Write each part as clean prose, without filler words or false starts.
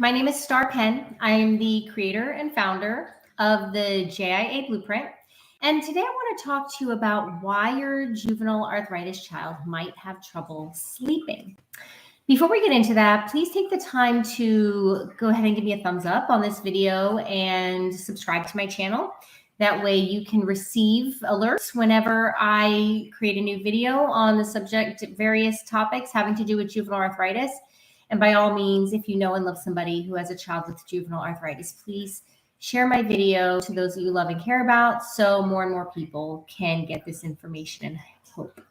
My name is Star Penn. I am the creator and founder of the JIA Blueprint. And today I want to talk to you about why your juvenile arthritis child might have trouble sleeping. Before we get into that, please take the time to go ahead and give me a thumbs up on this video and subscribe to my channel. That way you can receive alerts whenever I create a new video on the subject, various topics having to do with juvenile arthritis. And by all means, if you know and love somebody who has a child with juvenile arthritis, please share my video to those that you love and care about so more and more people can get this information and hope.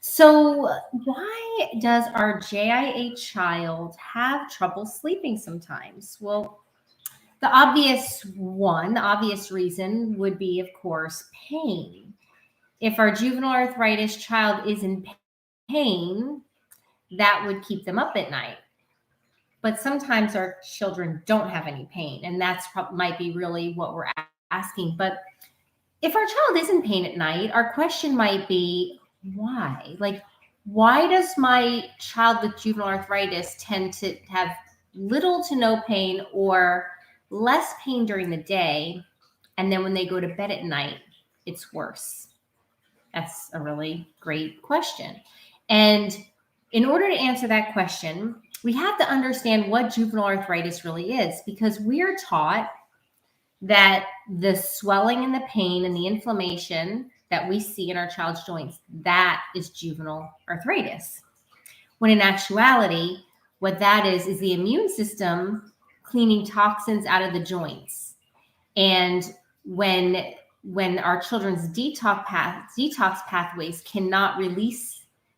So why does our JIA child have trouble sleeping sometimes? Well, the obvious reason would be, of course, pain. If our juvenile arthritis child is in pain, that would keep them up at night. But sometimes our children don't have any pain, and that's might be really what we're asking. But if our child is in pain at night, our question might be, why? Like, why does my child with juvenile arthritis tend to have little to no pain or less pain during the day, and then when they go to bed at night, it's worse? That's a really great question. And in order to answer that question, we have to understand what juvenile arthritis really is, because we're taught that the swelling and the pain and the inflammation that we see in our child's joints, that is juvenile arthritis. When in actuality, what that is the immune system cleaning toxins out of the joints. And when our children's detox pathways cannot release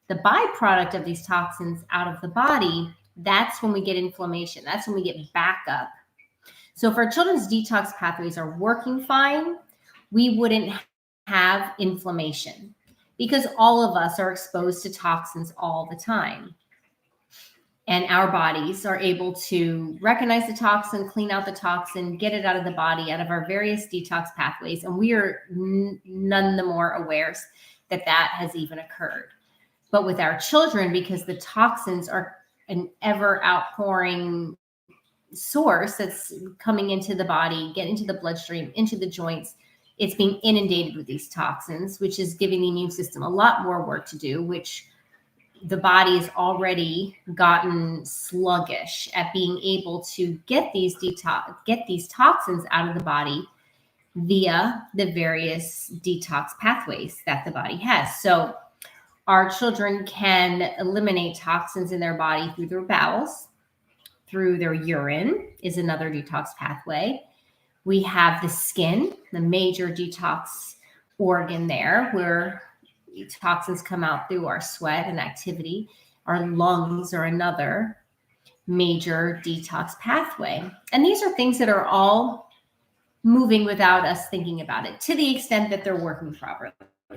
the byproduct of these toxins out of the body, that's when we get inflammation. That's when we get backup. So if our children's detox pathways are working fine, we wouldn't have inflammation, because all of us are exposed to toxins all the time. And our bodies are able to recognize the toxin, clean out the toxin, get it out of the body, out of our various detox pathways. And we are none the more aware that that has even occurred. But with our children, because the toxins are an ever outpouring source that's coming into the body, get into the bloodstream, into the joints, it's being inundated with these toxins, which is giving the immune system a lot more work to do, which the body has already gotten sluggish at being able to get these toxins out of the body via the various detox pathways that the body has. So our children can eliminate toxins in their body through their bowels, through their urine is another detox pathway. We have the skin, the major detox organ there, where toxins come out through our sweat and activity. Our lungs are another major detox pathway. And these are things that are all moving without us thinking about it, to the extent that they're working properly.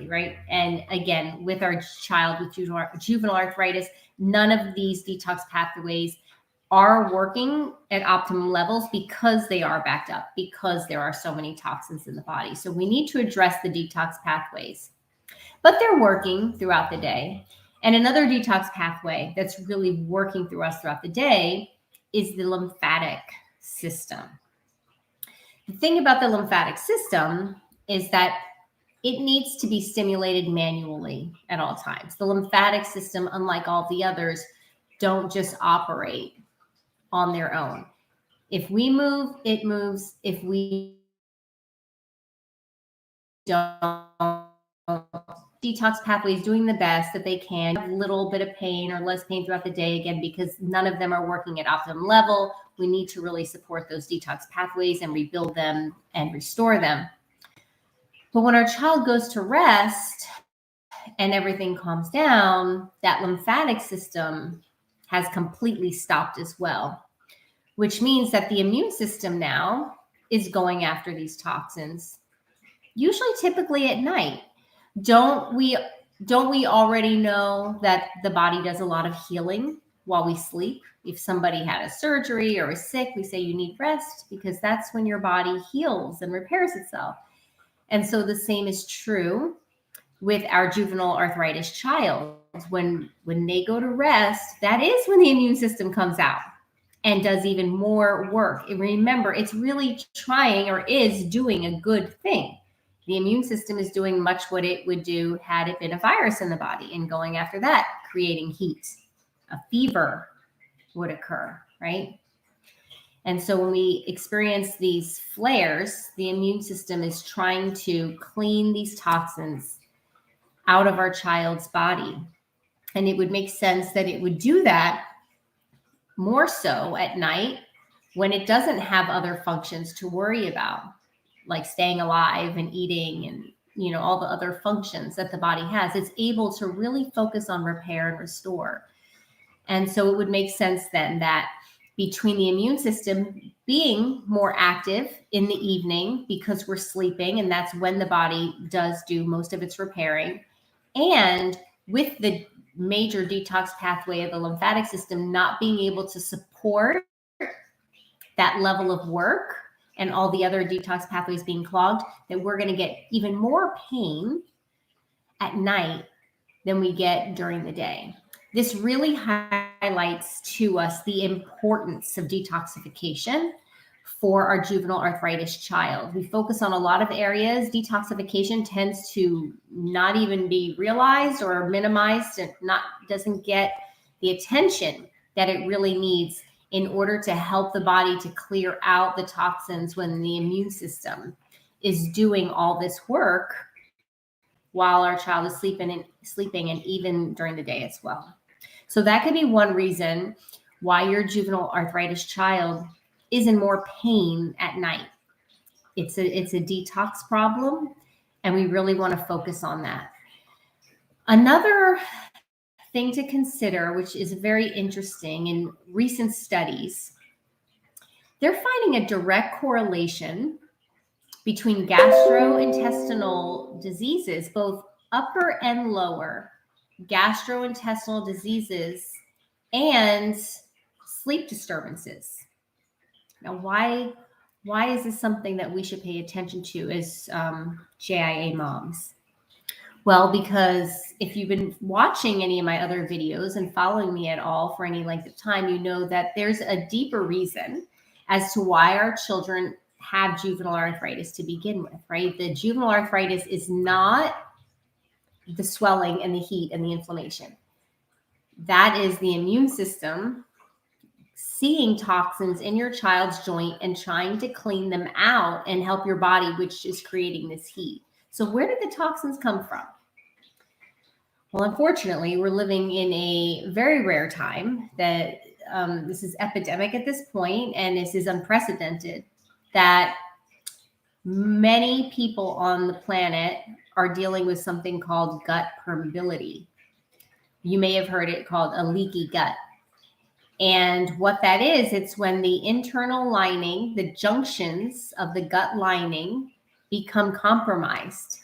Right. And again, with our child with juvenile arthritis, none of these detox pathways are working at optimum levels because they are backed up, because there are so many toxins in the body. So we need to address the detox pathways, but they're working throughout the day. And another detox pathway that's really working through us throughout the day is the lymphatic system. The thing about the lymphatic system is that it needs to be stimulated manually at all times. The lymphatic system, unlike all the others, don't just operate on their own. If we move, it moves. If we don't, detox pathways doing the best that they can, a little bit of pain or less pain throughout the day, again, because none of them are working at optimum level. We need to really support those detox pathways and rebuild them and restore them. But when our child goes to rest and everything calms down, that lymphatic system has completely stopped as well, which means that the immune system now is going after these toxins, usually typically at night. Don't we already know that the body does a lot of healing while we sleep? If somebody had a surgery or is sick, we say you need rest, because that's when your body heals and repairs itself. And so the same is true with our juvenile arthritis child. When they go to rest, that is when the immune system comes out. and does even more work. And remember, it's really trying or is doing a good thing. The immune system is doing much what it would do had it been a virus in the body, and going after that, creating heat. A fever would occur, right? And so when we experience these flares, the immune system is trying to clean these toxins out of our child's body. And it would make sense that it would do that more so at night when it doesn't have other functions to worry about, like staying alive and eating and all the other functions that the body has. It's able to really focus on repair and restore. And so it would make sense then that between the immune system being more active in the evening because we're sleeping, and that's when the body does do most of its repairing, and with the major detox pathway of the lymphatic system not being able to support that level of work and all the other detox pathways being clogged, that we're going to get even more pain at night than we get during the day. This really highlights to us the importance of detoxification for our juvenile arthritis child. We focus on a lot of areas. Detoxification tends to not even be realized or minimized, and doesn't get the attention that it really needs in order to help the body to clear out the toxins when the immune system is doing all this work while our child is sleeping and even during the day as well. So that could be one reason why your juvenile arthritis child is in more pain at night. It's a detox problem, and we really want to focus on that. Another thing to consider, which is very interesting in recent studies, they're finding a direct correlation between gastrointestinal diseases, both upper and lower gastrointestinal diseases, and sleep disturbances. Now, why is this something that we should pay attention to as JIA moms? Well, because if you've been watching any of my other videos and following me at all for any length of time, you know that there's a deeper reason as to why our children have juvenile arthritis to begin with, right? The juvenile arthritis is not the swelling and the heat and the inflammation. That is the immune system seeing toxins in your child's joint and trying to clean them out and help your body, which is creating this heat. So where did the toxins come from? Well, unfortunately, we're living in a very rare time that this is epidemic at this point, and this is unprecedented, that many people on the planet are dealing with something called gut permeability. You may have heard it called a leaky gut. And what that is, it's when the internal lining, the junctions of the gut lining become compromised,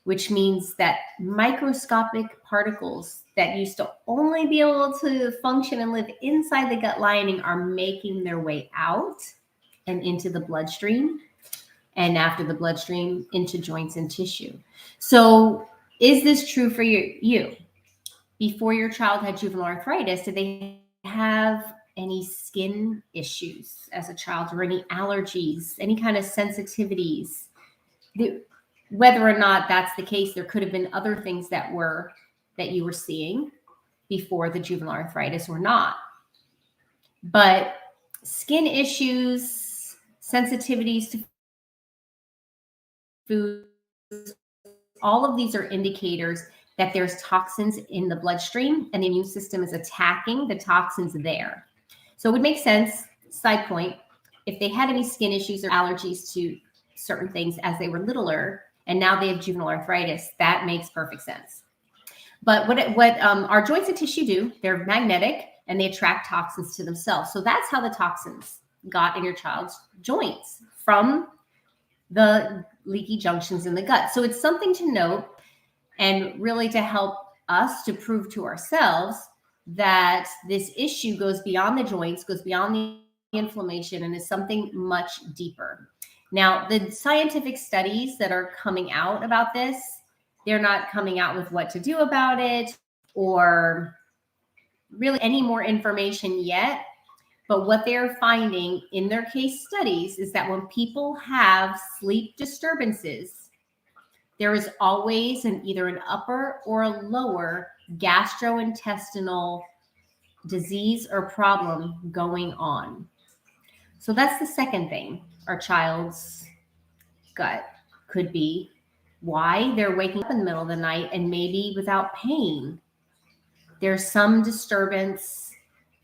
which means that microscopic particles that used to only be able to function and live inside the gut lining are making their way out and into the bloodstream, and after the bloodstream into joints and tissue. So is this true for you? Before your child had juvenile arthritis, did they have any skin issues as a child, or any allergies, any kind of sensitivities? Whether or not that's the case, there could have been other things that you were seeing before the juvenile arthritis or not. But skin issues, sensitivities to foods, all of these are indicators that there's toxins in the bloodstream and the immune system is attacking the toxins there. So it would make sense, side point, if they had any skin issues or allergies to certain things as they were littler, and now they have juvenile arthritis, that makes perfect sense. But what our joints and tissue do, they're magnetic and they attract toxins to themselves. So that's how the toxins got in your child's joints, from the leaky junctions in the gut. So it's something to note, and really to help us to prove to ourselves that this issue goes beyond the joints, goes beyond the inflammation, and is something much deeper. Now, the scientific studies that are coming out about this, they're not coming out with what to do about it or really any more information yet. But what they are finding in their case studies is that when people have sleep disturbances, there is always either an upper or a lower gastrointestinal disease or problem going on. So that's the second thing. Our child's gut could be why they're waking up in the middle of the night and maybe without pain. There's some disturbance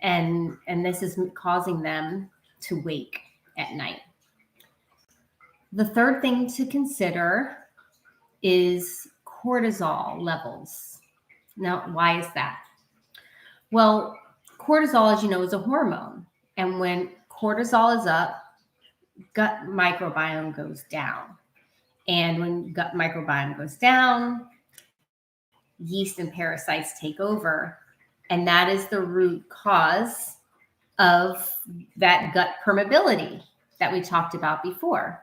and this is causing them to wake at night. The third thing to consider is cortisol levels. Now, why is that? Well, cortisol, as you know, is a hormone. And when cortisol is up, gut microbiome goes down. And when gut microbiome goes down, yeast and parasites take over. And that is the root cause of that gut permeability that we talked about before.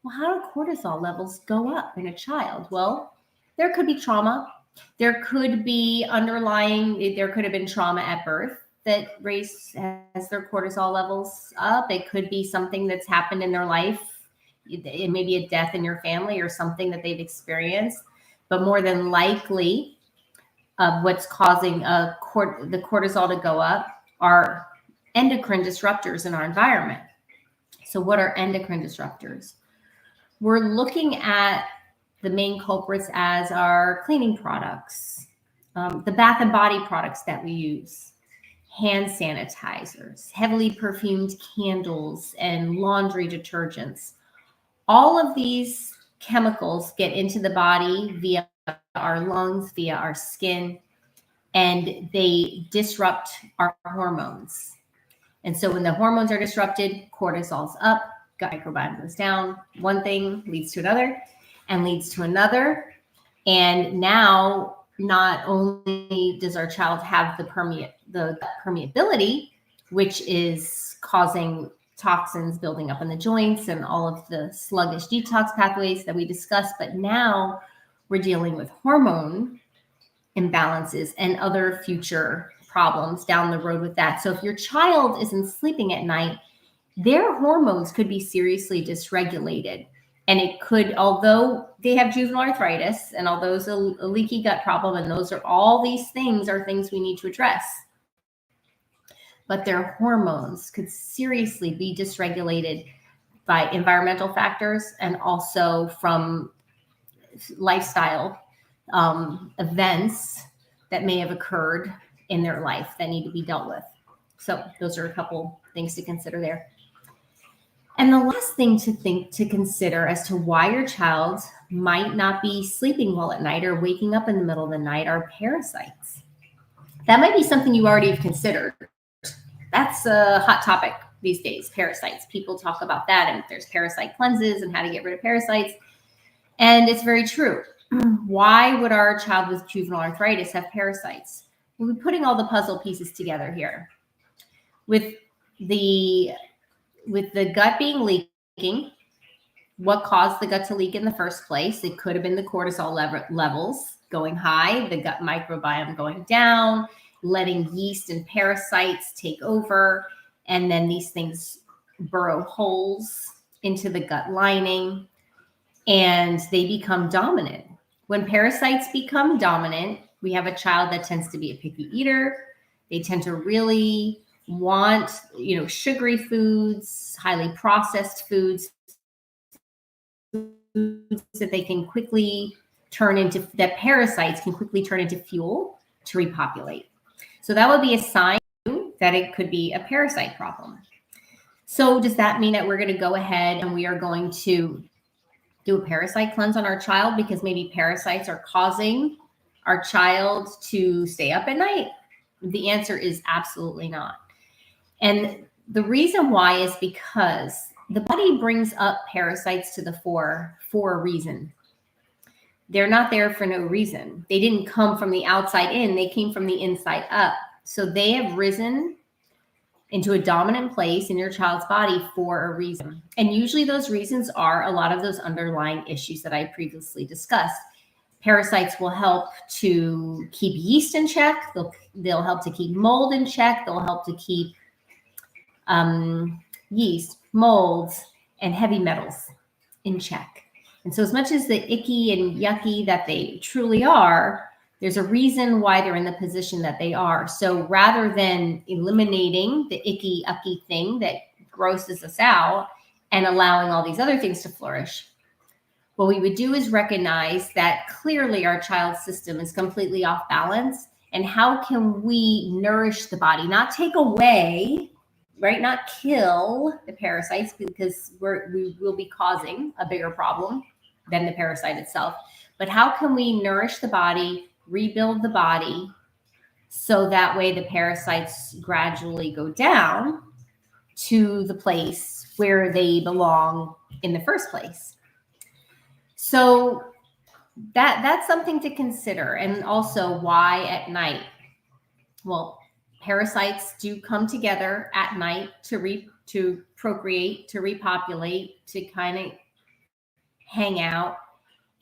Well, how do cortisol levels go up in a child? Well, there could be trauma. There could be there could have been trauma at birth that has their cortisol levels up. It could be something that's happened in their life. It may be a death in your family or something that they've experienced. But more than likely, what's causing the cortisol to go up are endocrine disruptors in our environment. So what are endocrine disruptors? We're looking at the main culprits as our cleaning products, the bath and body products that we use, hand sanitizers, heavily perfumed candles, and laundry detergents. All of these chemicals get into the body via our lungs, via our skin, and they disrupt our hormones. And so when the hormones are disrupted, cortisol's up, gut microbiome goes down. One thing leads to another and leads to another. And now not only does our child have the permeability, which is causing toxins building up in the joints and all of the sluggish detox pathways that we discussed, but now we're dealing with hormone imbalances and other future problems down the road with that. So if your child isn't sleeping at night, their hormones could be seriously dysregulated. And it could, although they have juvenile arthritis and although it's a leaky gut problem, and all these things are things we need to address, but their hormones could seriously be dysregulated by environmental factors and also from lifestyle events that may have occurred in their life that need to be dealt with. So those are a couple things to consider there. And the last thing to consider as to why your child might not be sleeping well at night or waking up in the middle of the night are parasites. That might be something you already have considered. That's a hot topic these days, parasites. People talk about that, and there's parasite cleanses and how to get rid of parasites. And it's very true. Why would our child with juvenile arthritis have parasites? We're putting all the puzzle pieces together here. With the gut being leaking, what caused the gut to leak in the first place? It could have been the cortisol levels going high, the gut microbiome going down, letting yeast and parasites take over, and then these things burrow holes into the gut lining, and they become dominant. When parasites become dominant, we have a child that tends to be a picky eater. They tend to really want, sugary foods, highly processed foods that they can quickly that parasites can quickly turn into fuel to repopulate. So that would be a sign that it could be a parasite problem. So does that mean that we're going to go ahead and we are going to do a parasite cleanse on our child because maybe parasites are causing our child to stay up at night? The answer is absolutely not. And the reason why is because the body brings up parasites to the fore for a reason. They're not there for no reason. They didn't come from the outside in, they came from the inside up. So they have risen into a dominant place in your child's body for a reason. And usually those reasons are a lot of those underlying issues that I previously discussed. Parasites will help to keep yeast in check. They'll help to keep mold in check. They'll help to keep yeast, molds, and heavy metals in check. And so as much as the icky and yucky that they truly are, there's a reason why they're in the position that they are. So rather than eliminating the icky, ucky thing that grosses us out and allowing all these other things to flourish, what we would do is recognize that clearly our child's system is completely off balance. And how can we nourish the body, not take away, right? Not kill the parasites, because we will be causing a bigger problem than the parasite itself. But how can we nourish the body, rebuild the body, so that way the parasites gradually go down to the place where they belong in the first place? So that's something to consider. And also, why at night? Well, parasites do come together at night to procreate, to repopulate, to kind of hang out.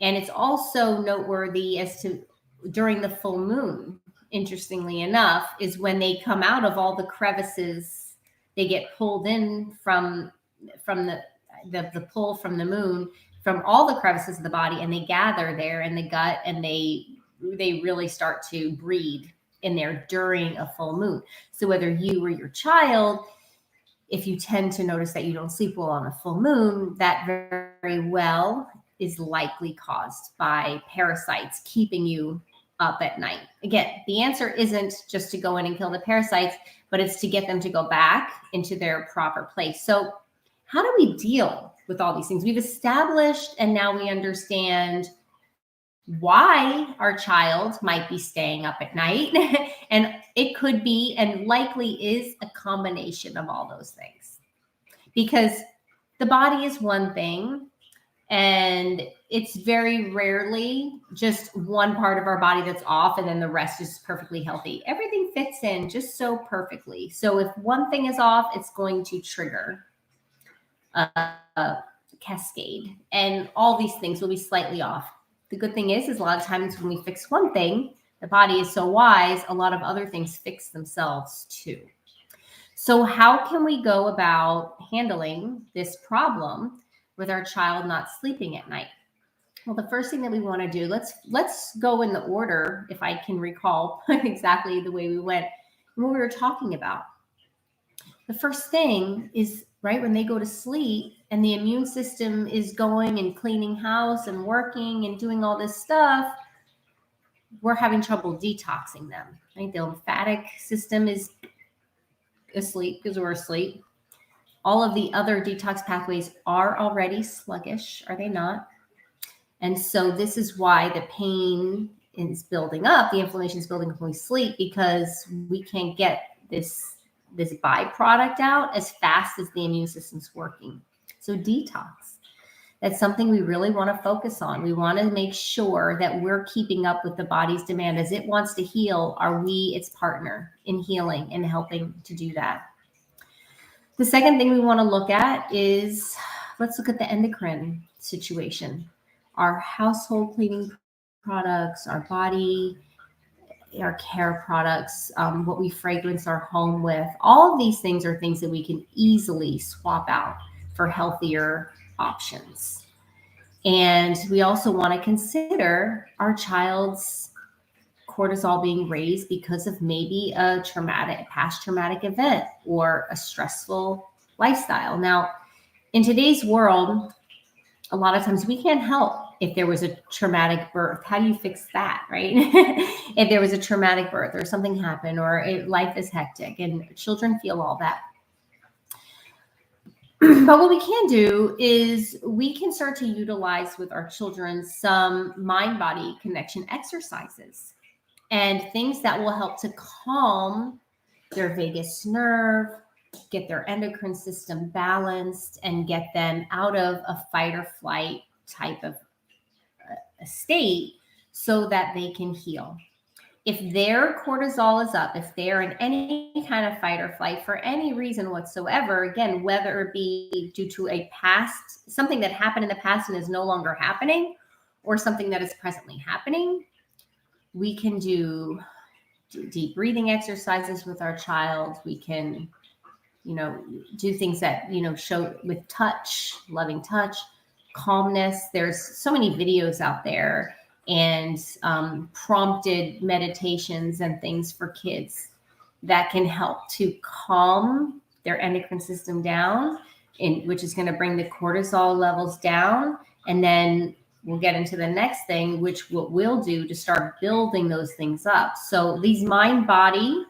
And it's also noteworthy as to during the full moon, interestingly enough, is when they come out of all the crevices. They get pulled in from the pull from the moon, from all the crevices of the body, and they gather there in the gut, and they really start to breed in there during a full moon. So whether you or your child, if you tend to notice that you don't sleep well on a full moon, that very well is likely caused by parasites keeping you up at night. Again, the answer isn't just to go in and kill the parasites, but it's to get them to go back into their proper place. So how do we deal with all these things? We've established, and now we understand why our child might be staying up at night. And it could be, and likely is, a combination of all those things. Because the body is one thing, and it's very rarely just one part of our body that's off and then the rest is perfectly healthy. Everything fits in just so perfectly. So if one thing is off, it's going to trigger a cascade, and all these things will be slightly off. The good thing is a lot of times when we fix one thing, the body is so wise, a lot of other things fix themselves too. So how can we go about handling this problem with our child not sleeping at night? Well, the first thing that we want to do, let's go in the order, if I can recall exactly the way we went and what we were talking about. The first thing is, right, when they go to sleep and the immune system is going and cleaning house and working and doing all this stuff, we're having trouble detoxing them, right? The lymphatic system is asleep because we're asleep. All of the other detox pathways are already sluggish, are they not? And so this is why the pain is building up, the inflammation is building up when we sleep, because we can't get this byproduct out as fast as the immune system's working. So detox, that's something we really want to focus on. We want to make sure that we're keeping up with the body's demand. As it wants to heal, are we its partner in healing and helping to do that? The second thing we want to look at is, let's look at the endocrine situation. Our household cleaning products, our body, our care products, what we fragrance our home with, all of these things are things that we can easily swap out for healthier options. And we also want to consider our child's cortisol being raised because of maybe a past traumatic event or a stressful lifestyle. Now, in today's world, a lot of times we can't help if there was a traumatic birth. How do you fix that, right? If there was a traumatic birth or something happened, or life is hectic and children feel all that. But what we can do is we can start to utilize with our children some mind-body connection exercises and things that will help to calm their vagus nerve, get their endocrine system balanced, and get them out of a fight or flight type of a state so that they can heal. If their cortisol is up, if they're in any kind of fight or flight for any reason whatsoever, again, whether it be due to something that happened in the past and is no longer happening, or something that is presently happening, we can do deep breathing exercises with our child. We can do things that, show with touch, loving touch, calmness. There's so many videos out there and prompted meditations and things for kids that can help to calm their endocrine system down, which is going to bring the cortisol levels down. And then we'll get into the next thing, which what we'll do to start building those things up. So these mind-body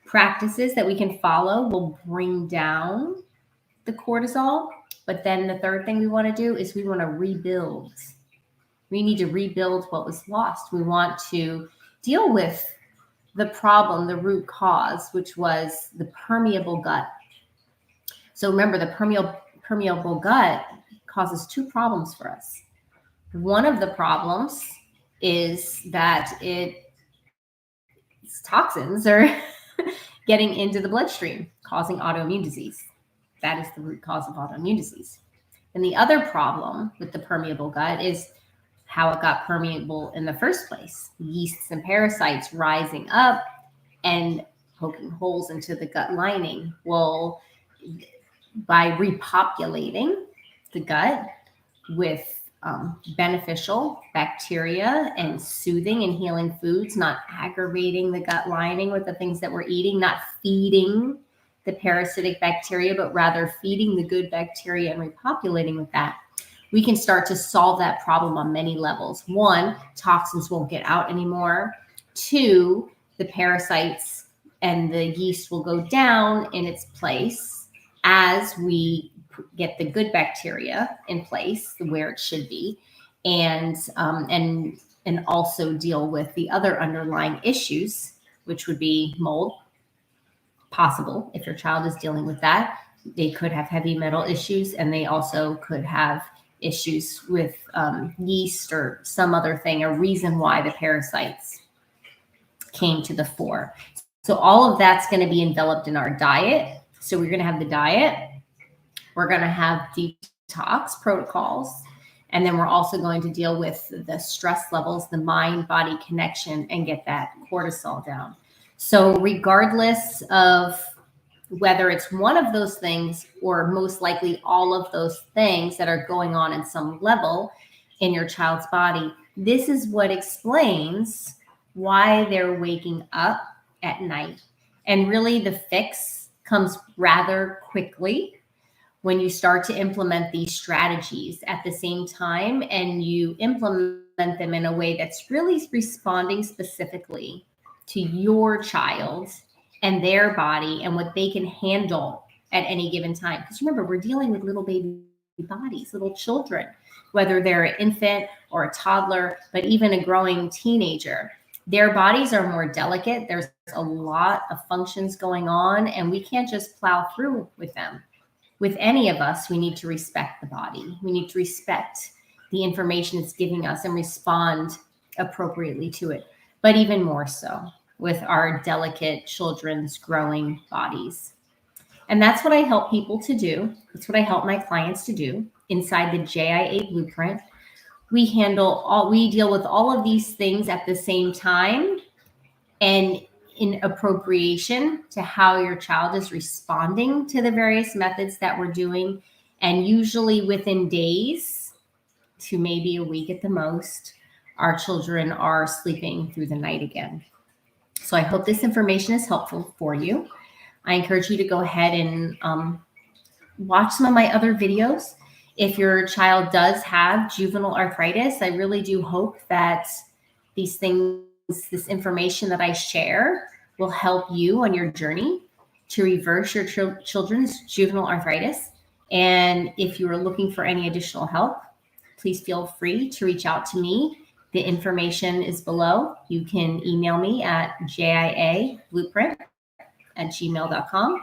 practices that we can follow will bring down the cortisol. But then the third thing we want to do is we want to rebuild. We need to rebuild what was lost. We want to deal with the problem, the root cause, which was the permeable gut. So remember, the permeable gut causes two problems for us. One of the problems is that its toxins are getting into the bloodstream, causing autoimmune disease. That is the root cause of autoimmune disease. And the other problem with the permeable gut is how it got permeable in the first place. Yeasts and parasites rising up and poking holes into the gut lining. Well, by repopulating the gut with beneficial bacteria and soothing and healing foods, not aggravating the gut lining with the things that we're eating, not feeding the parasitic bacteria, but rather feeding the good bacteria and repopulating with that, we can start to solve that problem on many levels. One, toxins won't get out anymore. Two, the parasites and the yeast will go down in its place as we get the good bacteria in place where it should be, and also deal with the other underlying issues, which would be mold. Possible if your child is dealing with that. They could have heavy metal issues, and they also could have issues with yeast or some other thing, a reason why the parasites came to the fore. So all of that's going to be enveloped in our diet. So we're going to have the diet. We're going to have detox protocols. And then we're also going to deal with the stress levels, the mind-body connection, and get that cortisol down. So regardless of whether it's one of those things or most likely all of those things that are going on in some level in your child's body, this is what explains why they're waking up at night. And really the fix comes rather quickly when you start to implement these strategies at the same time, and you implement them in a way that's really responding specifically to your child and their body and what they can handle at any given time. Because remember, we're dealing with little baby bodies, little children, whether they're an infant or a toddler, but even a growing teenager. Their bodies are more delicate. There's a lot of functions going on, and we can't just plow through with them. With any of us, we need to respect the body. We need to respect the information it's giving us and respond appropriately to it. But even more so with our delicate children's growing bodies. And that's what I help people to do. That's what I help my clients to do inside the JIA Blueprint. We deal with all of these things at the same time and in appropriation to how your child is responding to the various methods that we're doing. And usually within days to maybe a week at the most, our children are sleeping through the night again. So I hope this information is helpful for you. I encourage you to go ahead and watch some of my other videos. If your child does have juvenile arthritis, I really do hope that these things, this information that I share, will help you on your journey to reverse your children's juvenile arthritis. And if you are looking for any additional help, please feel free to reach out to me. The information is below. You can email me at jiablueprint@gmail.com,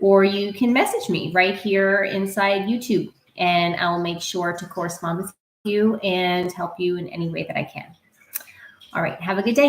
or you can message me right here inside YouTube, and I'll make sure to correspond with you and help you in any way that I can. All right. Have a good day.